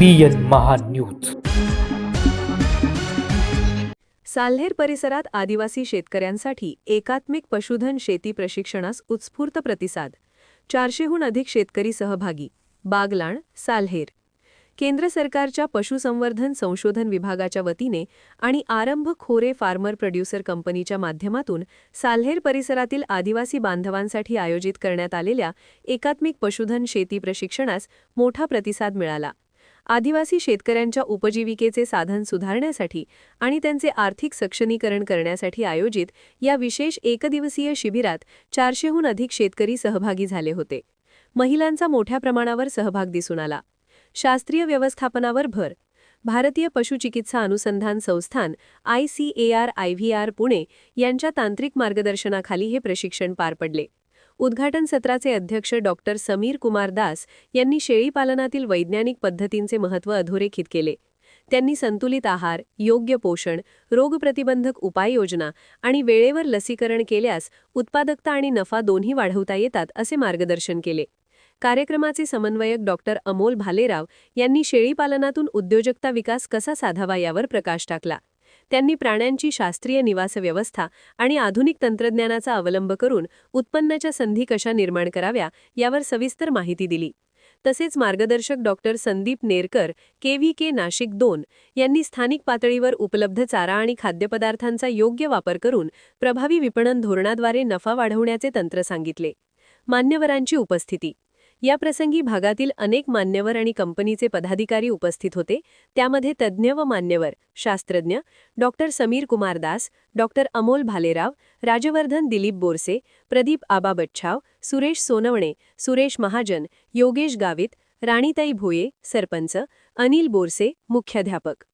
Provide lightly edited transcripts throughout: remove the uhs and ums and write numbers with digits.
BN Mahanews. Salher परिसरात आदिवासी शेतकऱ्यांसाठी एकात्मिक पशुधन शेती प्रशिक्षणास उत्स्फूर्त प्रतिसाद. 400हून अधिक शेतकरी सहभागी. बागलाण, साल्हेर. केंद्र सरकारच्या पशुसंवर्धन संशोधन विभागाच्या वतीने आणि आरंभ खोरे फार्मर प्रोड्युसर कंपनीच्या माध्यमातून साल्हेर परिसरातील आदिवासी बांधवांसाठी आयोजित करण्यात आलेल्या एकात्मिक पशुधन शेती प्रशिक्षणास मोठा प्रतिसाद मिळाला. आदिवासी शेतकऱ्यांच्या उपजीविकेचे साधन सुधारण्यासाठी आणि त्यांचे आर्थिक सक्षमीकरण करण्यासाठी आयोजित या विशेष एकदिवसीय शिबिरात 400हून अधिक शेतकरी सहभागी झाले होते. महिलांचा मोठ्या प्रमाणावर सहभाग दिसून आला. शास्त्रीय व्यवस्थापनावर भर. भारतीय पशुचिकित्सा अनुसंधान संस्थान ICAR-IVR पुणे यांच्या तांत्रिक मार्गदर्शनाखाली हे प्रशिक्षण पार पडले. उद्घाटन सत्राचे अध्यक्ष डॉक्टर समीर कुमार दास यांनी शेळीपालनातील वैज्ञानिक पद्धतींचे महत्त्व अधोरेखित केले. त्यांनी संतुलित आहार, योग्य पोषण, रोगप्रतिबंधक उपाययोजना आणि वेळेवर लसीकरण केल्यास उत्पादकता आणि नफा दोन्ही वाढवता येतात असे मार्गदर्शन केले. कार्यक्रमाचे समन्वयक डॉक्टर अमोल भालेराव यांनी शेळीपालनातून उद्योजकता विकास कसा साधावा यावर प्रकाश टाकला. त्यांनी प्राण्यांची शास्त्रीय निवास व्यवस्था आणि आधुनिक तंत्रज्ञानाचा अवलंब करून उत्पन्नाच्या संधी कशा निर्माण कराव्या यावर सविस्तर माहिती दिली. तसेच मार्गदर्शक डॉक्टर संदीप नेरकर, KVK नाशिक 2 यांनी स्थानिक पातळीवर उपलब्ध चारा आणि खाद्यपदार्थांचा योग्य वापर करून प्रभावी विपणन धोरणाद्वारे नफा वाढवण्याचे तंत्र सांगितले. मान्यवरांची उपस्थिती. याप्रसंगी भागातील अनेक मान्यवर आणि कंपनीचे पदाधिकारी उपस्थित होते. त्यामध्ये तज्ज्ञ व मान्यवर, शास्त्रज्ञ, डॉक्टर समीर कुमार दास, डॉक्टर अमोल भालेराव, राजवर्धन दिलीप बोरसे, प्रदीप आबा बच्छाव, सुरेश सोनवणे, सुरेश महाजन, योगेश गावित, राणीताई भोये, सरपंच, अनिल बोरसे, मुख्याध्यापक,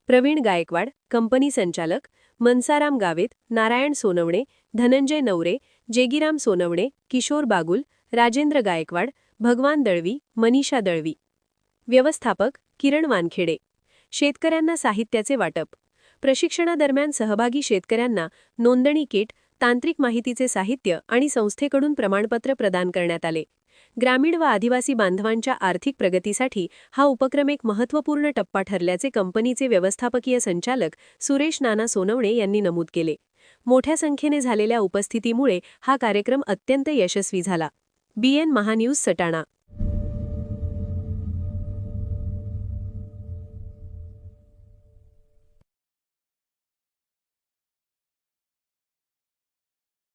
प्रवीण गायकवाड, कंपनी संचालक, मनसाराम गावित, नारायण सोनवणे, धनंजय नवरे, जेगीराम सोनवणे, किशोर बागुल, राजेंद्र गायकवाड, भगवान दळवी, मनीषा दळवी. व्यवस्थापक किरण वानखेडे. शेतकऱ्यांना साहित्याचे वाटप. प्रशिक्षणादरम्यान सहभागी शेतकऱ्यांना नोंदणी किट, तांत्रिक माहितीचे साहित्य आणि संस्थेकडून प्रमाणपत्र प्रदान करण्यात आले. ग्रामीण व आदिवासी बांधवांच्या आर्थिक प्रगतीसाठी हा उपक्रम एक महत्त्वपूर्ण टप्पा ठरल्याचे कंपनीचे व्यवस्थापकीय संचालक सुरेश नाना सोनवणे यांनी नमूद केले. मोठ्या संख्येने झालेल्या उपस्थितीमुळे हा कार्यक्रम अत्यंत यशस्वी झाला. BN महान्यूज सटाणा.